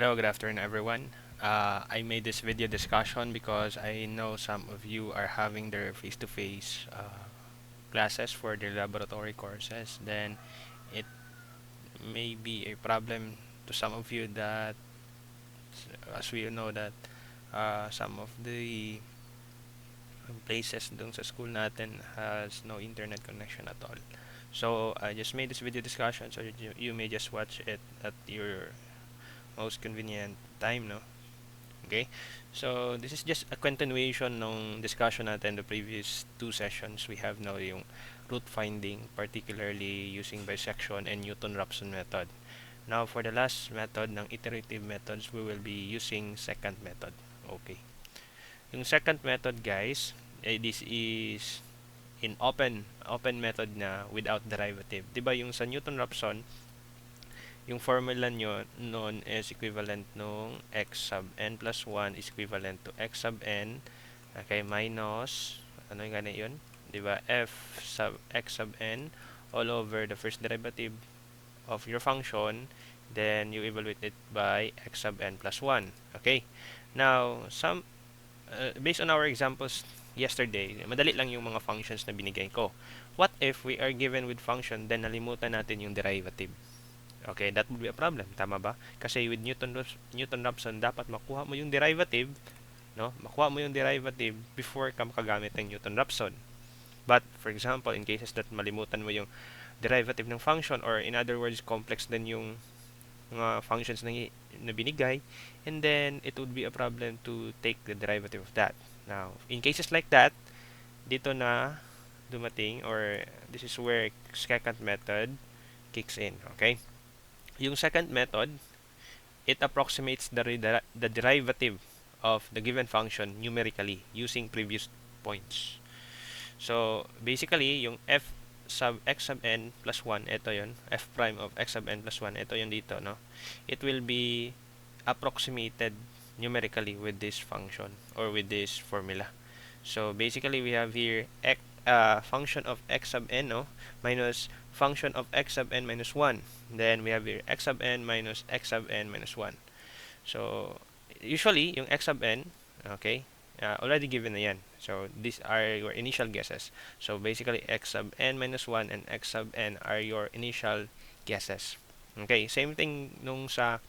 Hello, good afternoon, everyone. I made this video discussion because I know some of you are having their face-to-face classes for their laboratory courses. Then it may be a problem to some of you that, as we know, that some of the places dun sa school natin has no internet connection at all. So I just made this video discussion so you may just watch it at your most convenient time, no? Okay, so this is just a continuation ng discussion natin the previous two sessions. We have now yung root finding, particularly using bisection and Newton-Raphson method. Now, for the last method ng iterative methods, we will be using secant method. Okay. Yung secant method, guys, this is in open method na without derivative. 'Di ba yung sa Newton-Raphson, yung formula nyo noon is equivalent nung x sub n plus 1 is equivalent to x sub n, okay, minus, ano yung gano'n yun? Diba? F sub x sub n all over the first derivative of your function, then you evaluate it by x sub n plus 1. Okay? Now, based on our examples yesterday, madali lang yung mga functions na binigay ko. What if we are given with function, then nalimutan natin yung derivative? Okay, that would be a problem, tama ba? Kasi with Newton-Raphson, dapat makuha mo yung derivative, no? Makuha mo yung derivative before ka makagamit ng Newton-Raphson. But, for example, in cases that malimutan mo yung derivative ng function, or in other words, complex din yung mga functions na binigay, and then it would be a problem to take the derivative of that. Now, in cases like that, dito na dumating, or this is where secant method kicks in, okay? Yung second method, it approximates the derivative of the given function numerically using previous points. So, basically, yung f sub x sub n plus 1, ito yon, f prime of x sub n plus 1, ito yon dito, no? It will be approximated numerically with this function or with this formula. So, basically, we have here function of x sub n, no, minus function of x sub n minus 1. Then we have here x sub n minus x sub n minus 1. So usually yung x sub n, okay, already given na yan. So these are your initial guesses. So basically x sub n minus 1 and x sub n are your initial guesses. Okay, same thing nung sa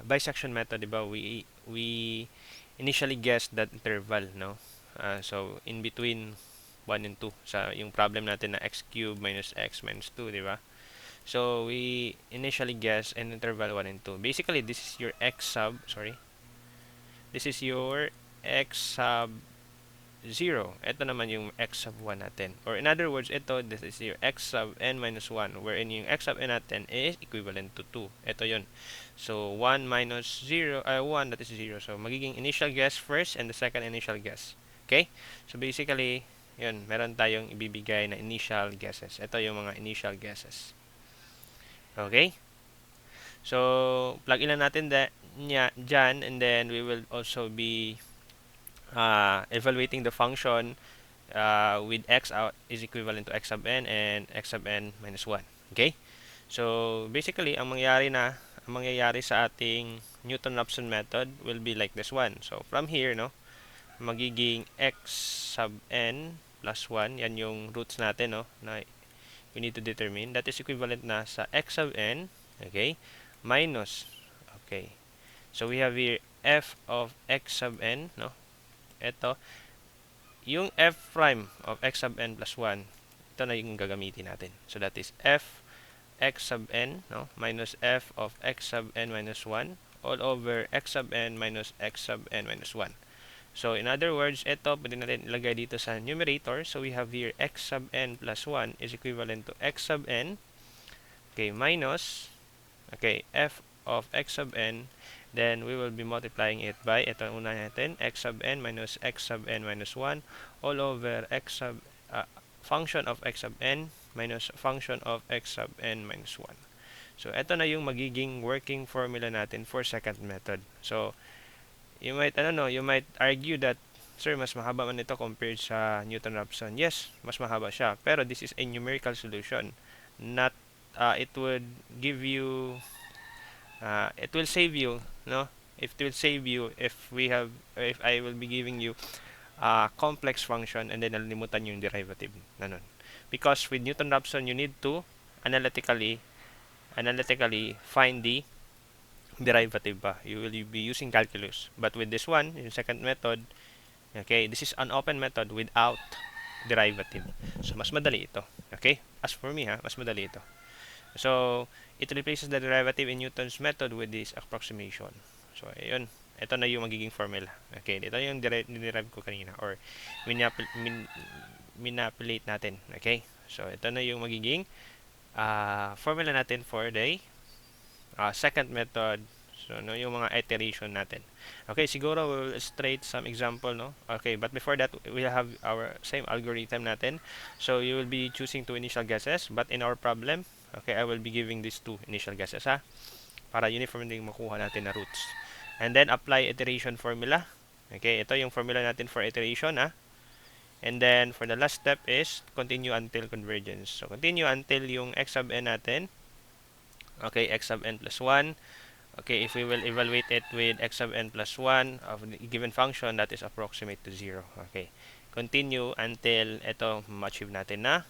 bisection method, 'di ba? We initially guessed that interval, no? So in between 1 and 2 sa yung problem natin na x cubed minus x minus 2, di ba? So we initially guess an interval 1 and 2. Basically, this is your This is your x sub 0. Ito naman yung x sub 1 natin. Or in other words, this is your x sub n minus 1, wherein yung x sub n natin is equivalent to 2. Ito yun. So 1 minus 0, 1, that is 0. So magiging initial guess first and the second initial guess. Okay? So basically, yun, meron tayong ibibigay na initial guesses. Ito yung mga initial guesses. Okay? So, plug in lang natin dyan, and then we will also be evaluating the function with x out is equivalent to x sub n and x sub n minus 1. Okay? So, basically, ang mangyayari sa ating Newton-Raphson method will be like this one. So, from here, no, magiging x sub n plus 1, yan yung roots natin, no, na we need to determine. That is equivalent na sa x sub n, okay, minus, okay. So, we have here f of x sub n, no, ito, yung f prime of x sub n plus 1, ito na yung gagamitin natin. So, that is f x sub n, no, minus f of x sub n minus 1 all over x sub n minus x sub n minus 1. So, in other words, ito, pwede natin ilagay dito sa numerator. So, we have here x sub n plus 1 is equivalent to x sub n, okay, minus, okay, f of x sub n. Then, we will be multiplying it by, ito ang una natin, x sub n minus x sub n minus 1 all over function of x sub n minus function of x sub n minus 1. So, ito na yung magiging working formula natin for secant method. So, you might argue that, sir, mas mahaba man ito compared sa Newton-Raphson. Yes, mas mahaba siya. Pero this is a numerical solution. Not, it would give you It will save you, no? It will save you if I will be giving you a complex function and then nalimutan yung derivative na nun. Because with Newton-Raphson, you need to analytically find the derivative pa. You will be using calculus. But with this one, yung second method, okay, this is an open method without derivative. So, mas madali ito. Okay? As for me, mas madali ito. So, it replaces the derivative in Newton's method with this approximation. So, ayun. Ito na yung magiging formula. Okay, ito yung derive ko kanina or manipulate natin. Okay? So, ito na yung magiging formula natin for the second method. So, no, yung mga iteration natin. Okay, siguro we'll illustrate some example, no? Okay, but before that, we'll have our same algorithm natin. So, you will be choosing two initial guesses, but in our problem, okay, I will be giving these two initial guesses, ha? Para uniform din makuha natin na roots. And then, apply iteration formula. Okay, ito yung formula natin for iteration, ha? And then, for the last step is continue until convergence. So, continue until yung x sub n natin, okay, x sub n plus 1. Okay, if we will evaluate it with x sub n plus 1 of the given function, that is approximate to 0. Okay, continue until ito ma-achieve natin na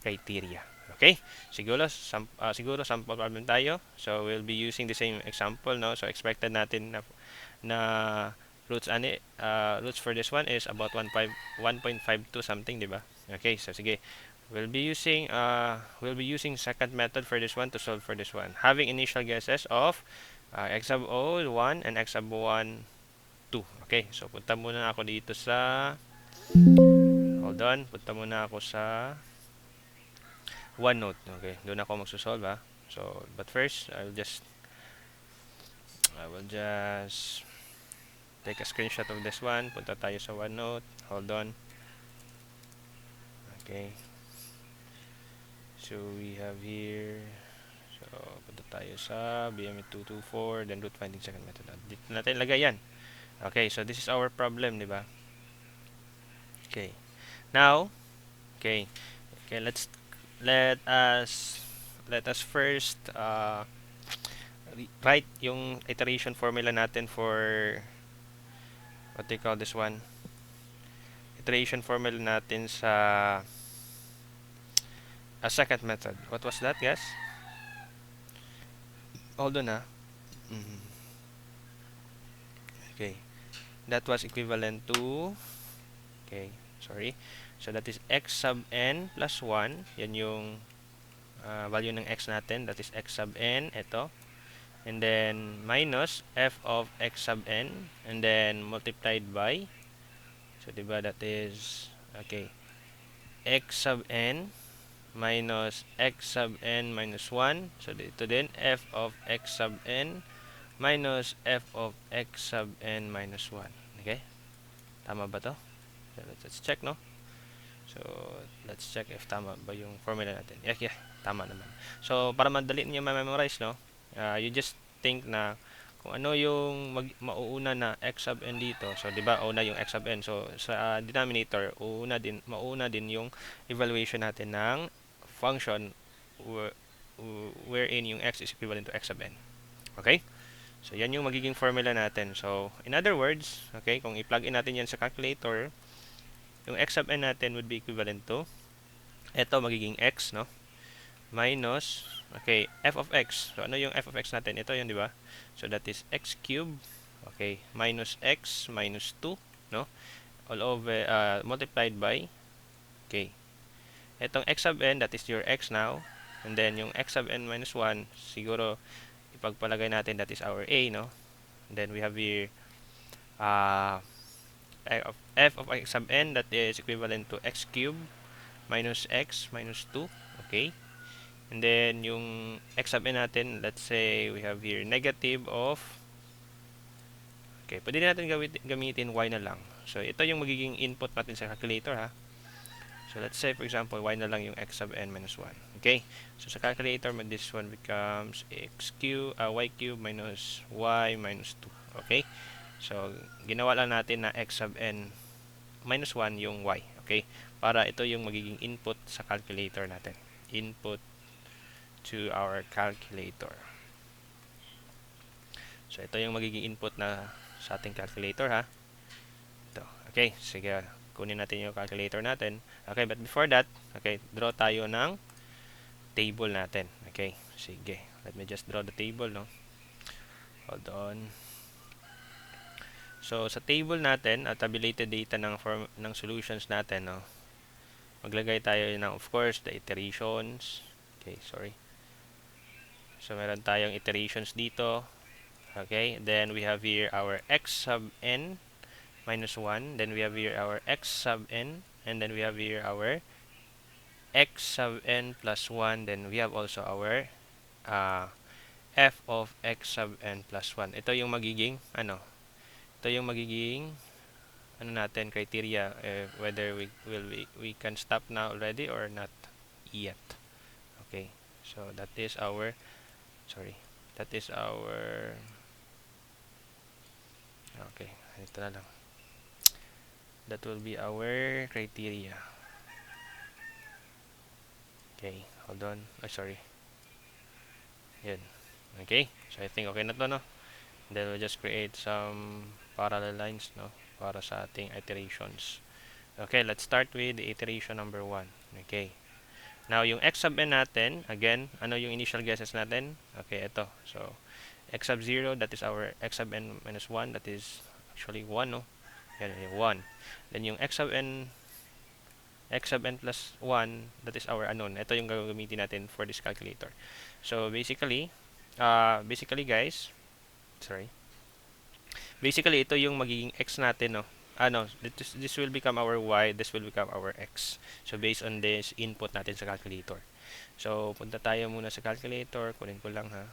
criteria. Okay, siguro sample problem tayo. So, we'll be using the same example, no? So, expected natin na roots for this one is about 1.52 something, di ba? Okay, so sige. We'll be using second method for this one to solve for this one. Having initial guesses of x sub o 1 and x sub 1 2. Okay, so punta muna ako dito sa punta muna ako sa OneNote. Okay, doon ako magso-solve, ha. So, but first, I will just take a screenshot of this one. Punta tayo sa OneNote. Hold on. Okay. So, we have here, so, punta tayo sa BME224, then root finding second method. Dito natin lagay yan. Okay, so this is our problem, di ba? Okay. Now, okay, let us first write yung iteration formula natin for what do you call this one? Iteration formula natin sa a second method. What was that, guys? Hold on, ha. Okay, that was equivalent to, okay, sorry, so that is x sub n plus 1. Yan yung value ng x natin, that is x sub n, ito, and then minus f of x sub n, and then multiplied by, so diba, that is, okay, x sub n minus x sub n minus 1. So, dito din, f of x sub n minus f of x sub n minus 1. Okay? Tama ba to? So, let's check, no? So, let's check if tama ba yung formula natin. Yeah, tama naman. So, para madali niyo ma-memorize, no? You just think na kung ano yung mauuna na x sub n dito. So, di ba, una yung x sub n. So, sa denominator, mauna din yung evaluation natin ng function wherein yung x is equivalent to x sub n. Okay? So, yan yung magiging formula natin. So, in other words, okay, kung i-plug in natin yan sa calculator, yung x sub n natin would be equivalent to, eto magiging x, no? Minus, okay, f of x. So, ano yung f of x natin? Ito yun, di ba? So, that is x cubed, okay, minus x minus 2, no? All over, multiplied by, okay, etong x sub n, that is your x now, and then yung x sub n minus 1, siguro, ipagpalagay natin, that is our a, no? And then, we have here, f of x sub n, that is equivalent to x cubed minus x minus 2, okay? And then, yung x sub n natin, let's say, we have here negative of, okay, pwede natin gamitin y na lang. So, ito yung magiging input natin sa calculator, ha. So, let's say, for example, y na lang yung x sub n minus 1. Okay? So, sa calculator, this one becomes y cube minus y minus 2. Okay? So, ginawa lang natin na x sub n minus 1 yung y. Okay? Para ito yung magiging input sa calculator natin. Input to our calculator. So, ito yung magiging input na sa ating calculator ha. Ito. Okay, sige. Kunin natin yung calculator natin. Okay, but before that, okay, draw tayo ng table natin. Okay, sige. Let me just draw the table, no? Hold on. So, sa table natin, at tabulated data ng form ng solutions natin, no? Maglagay tayo ng, of course, the iterations. Okay, sorry. So, meron tayong iterations dito. Okay, then we have here our x sub n minus 1. Then we have here our x sub n. And then we have here our x sub n plus 1. Then we have also our f of x sub n plus 1. Ito yung magiging, ito yung magiging, natin, criteria, whether we can stop now already or not yet. Okay, so that is our, okay, ito na lang. That will be our criteria. Okay, hold on. Sorry. Yan. Okay, so I think okay na to, no? Then we'll just create some parallel lines, no? Para sa ating iterations. Okay, let's start with the iteration number 1. Okay. Now, yung x sub n natin, again, ano yung initial guesses natin? Okay, ito. So, x sub 0, that is our x sub n minus 1, that is actually 1, no? Yan, yung 1. Then yung x sub n plus 1, that is our unknown. Ito yung gagamitin natin for this calculator. So, basically guys, basically, ito yung magiging x natin, no? This will become our y, this will become our x. So, based on this input natin sa calculator. So, punta tayo muna sa calculator. Kunin ko lang, ha?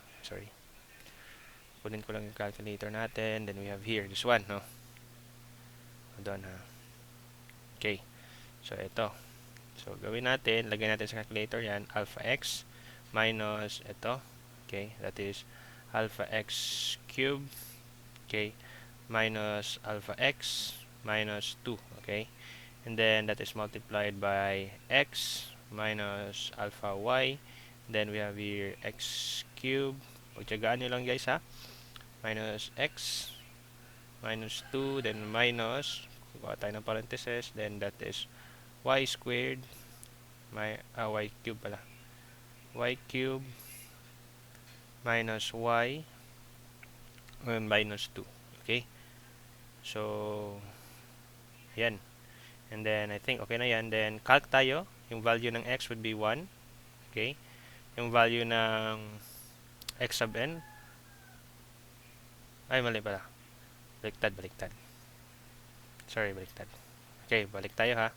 Kunin ko lang yung calculator natin. Then, we have here, this one, no? Hold on, ha? Okay. So, ito. So, gawin natin, lagay natin sa calculator yan, alpha x minus ito. Okay, that is alpha x cubed. Okay, minus alpha x minus 2. Okay, and then that is multiplied by x minus alpha y. Then we have here x cubed. Pagtyagaan nyo lang guys ha. Minus x minus 2. Then minus, kuha tayo ng parenthesis. Then that is y squared. Y cubed pala. Y cubed minus y minus 2. Okay, so yan, and then I think okay na yan. Then calc tayo, yung value ng x would be 1. Okay, yung value ng x sub n, ay mali pala, baliktad, sorry, baliktad. Okay, balik tayo ha.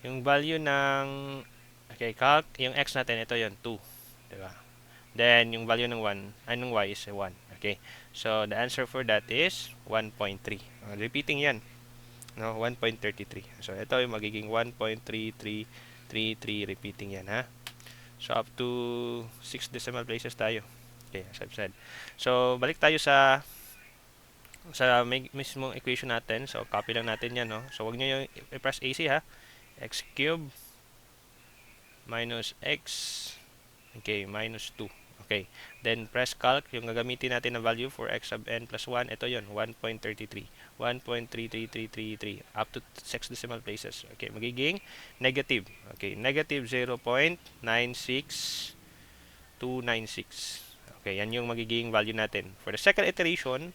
Yung value ng, okay, calc yung x natin, ito yon 2, diba? Then yung value ng 1 ay ng y is 1. Okay, so the answer for that is 1.3. Repeating yan, no, 1.33. So ito yung magiging 1.3333, repeating yan ha. So up to 6 decimal places tayo. Okay, as I've said. So balik tayo sa mismong equation natin. So copy lang natin yan, no. So wag niyo yung i-press AC ha. X cubed minus x, okay, minus 2. Okay, then press calc, yung gagamitin natin na value for x sub n plus 1, ito yun, 1.33. 1.33333 up to 6 decimal places. Okay, magiging negative. Okay, negative 0.96296. Okay, yan yung magiging value natin. For the second iteration,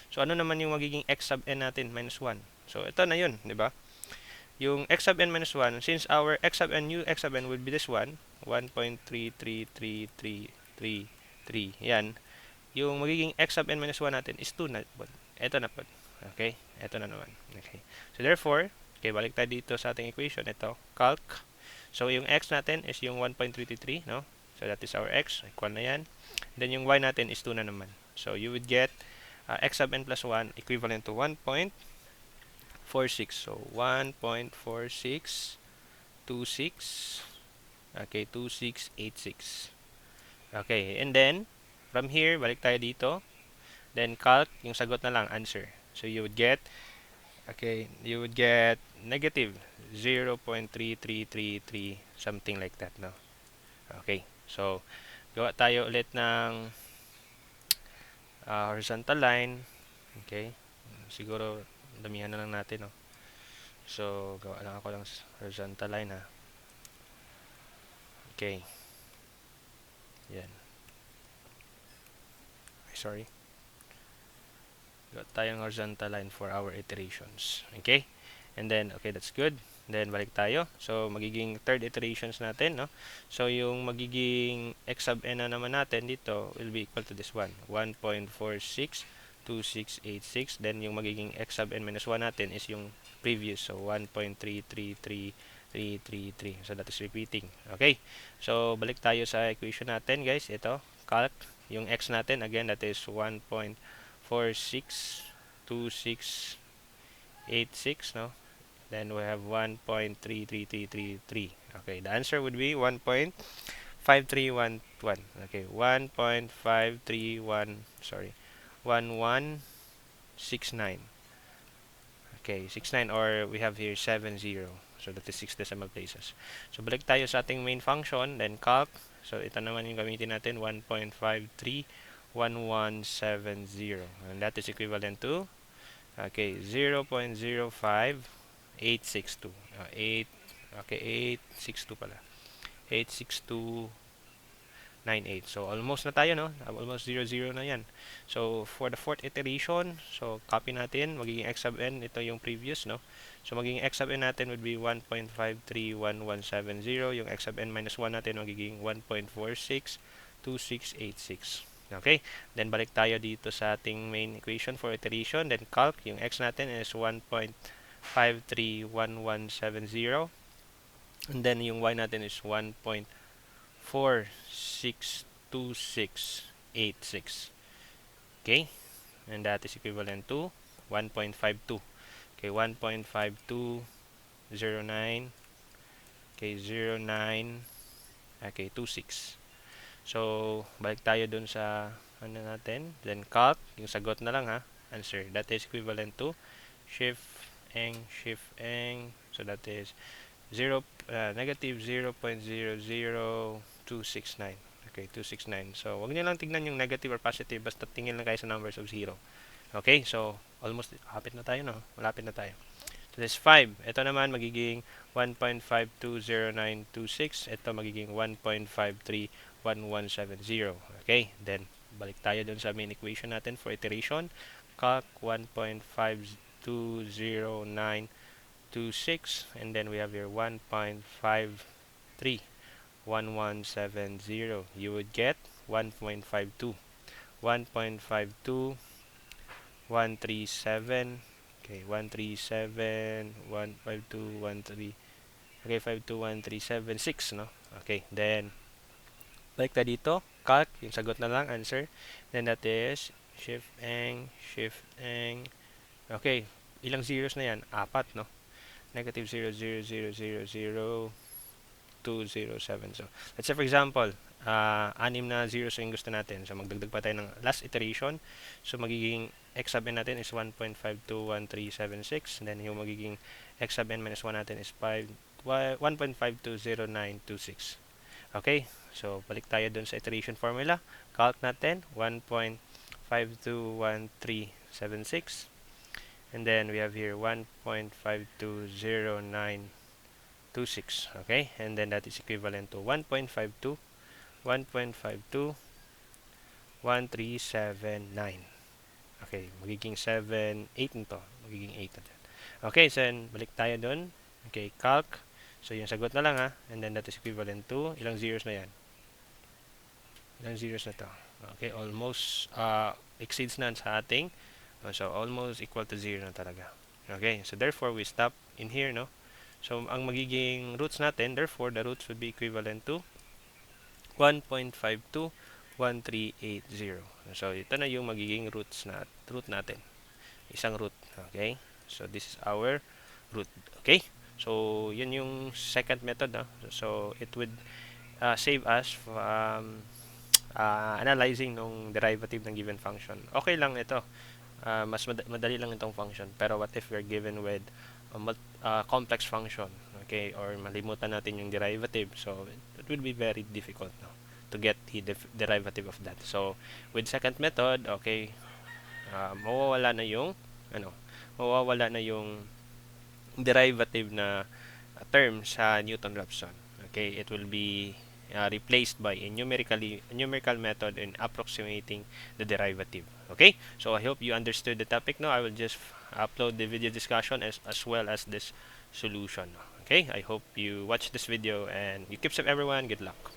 so ano naman yung magiging x sub n natin? Minus 1. So, ito na yun, di ba? Yung x sub n minus 1, since our x sub n, new x sub n will be this one, 1.33333. Yan. Yung magiging x sub n minus 1 natin is 2 na po. Ito na po. Okay? Ito na naman. Okay. So, therefore, okay, balik tayo dito sa ating equation. Ito, calc. So, yung x natin is yung 1.333, no? So, that is our x. Equal na yan. Then, yung y natin is 2 na naman. So, you would get x sub n plus 1 equivalent to 1.46. So, 1.4626. Okay, 2686. Okay, and then, from here, balik tayo dito. Then, calc, yung sagot na lang, answer. So, you would get, okay, you would get negative 0.3333, something like that, no? Okay, so, gawa tayo ulit ng horizontal line. Okay. Siguro, damihan na lang natin, no? So, gawa lang ako ng horizontal line, ha. Okay. Yan. Sorry. Got tayong horizontal line for our iterations. Okay? And then, okay, that's good. Then, balik tayo. So, magiging third iterations natin, no? So, yung magiging x sub n na naman natin dito will be equal to this one. 1.462686. Then, yung magiging x sub n minus 1 natin is yung previous. So, 1.333333. So, that is repeating. Okay? So, balik tayo sa equation natin, guys. Ito, calc. Yung x natin, again, that is 1.462686, no? Then we have 1.33333. Okay, the answer would be 1.5311. Okay, 1.531, sorry, 1169. Okay, 69, or we have here 70. So that is 6 decimal places. So balik tayo sa ating main function, then calc. So ito naman yung gamitin natin, 1.531170. And that is equivalent to, okay, 0.05862. 8, okay, 862 pala. 86298. So, almost na tayo, no? Almost 0, 0 na yan. So, for the fourth iteration, so, copy natin. Magiging x sub n. Ito yung previous, no? So, magiging x sub n natin would be 1.531170. Yung x sub n minus 1 natin magiging 1.462686. Okay? Then, balik tayo dito sa ating main equation for iteration. Then, calc. Yung x natin is 1.531170. And then, yung y natin is 1.462686. Okay? And that is equivalent to 1.52. Okay, 1.5209. Okay, 09. Okay, 26. So, balik tayo dun sa ano natin. Then, calc. Yung sagot na lang, ha. Answer. That is equivalent to shift eng. So, that is negative 0.000269. Okay, 269. So, wag niyo lang tignan yung negative or positive. Basta tingin lang kayo sa numbers of 0. Okay, so, almost, hapit na tayo, no? Malapit na tayo. So, this 5. Ito naman, magiging 1.520926. Ito, magiging 1.531170. Okay, then, balik tayo dun sa main equation natin for iteration. Calc 1.520926, and then we have here 1.531170. You would get 1.52. 1.52137. Okay, 137, 15213. Okay, 52137.6, no? Okay, then balik tayo dito. Calc, yung sagot na lang, answer. Then that is shift eng. Okay, ilang zeros na yan? 4, no? Negative 0.0000207. So, let's say for example, 6 na zeros yung gusto natin. So, magdagdag pa tayo ng last iteration. So, magiging x sub n natin is 1.521376. Then, yung magiging x sub n minus 1 natin is 1.520926. Okay? So, balik tayo dun sa iteration formula. Calc natin, 1.521376. And then, we have here 1.520926. Okay? And then, that is equivalent to 1.521379. Okay, magiging 7, 8 nito. Magiging 8 na dyan. Okay, so balik tayo dun. Okay, calc. So, yung sagot na lang, ha. And then, that is equivalent to, ilang zeros na yan? Ilang zeros na to? Okay, almost exceeds na sa ating. So, almost equal to 0 na talaga. Okay, so therefore, we stop in here, no? So, ang magiging roots natin, therefore, the roots would be equivalent to 1.521380. So, ito na yung magiging root natin. Isang root. Okay? So, this is our root. Okay? So, yun yung second method. No? So, it would save us from analyzing ng derivative ng given function. Okay lang ito. Mas madali lang itong function. Pero what if we're given with a complex function? Okay? Or malimutan natin yung derivative. So, it will be very difficult, no, to to get the derivative of that. So with second method, okay, mawawala na yung ano, mawawala na yung derivative na term sa Newton-Raphson. Okay, it will be replaced by a numerical method in approximating the derivative. Okay, so I hope you understood the topic now. I will just upload the video discussion as well as this solution. Okay, I hope you watch this video and you keep safe everyone. Good luck.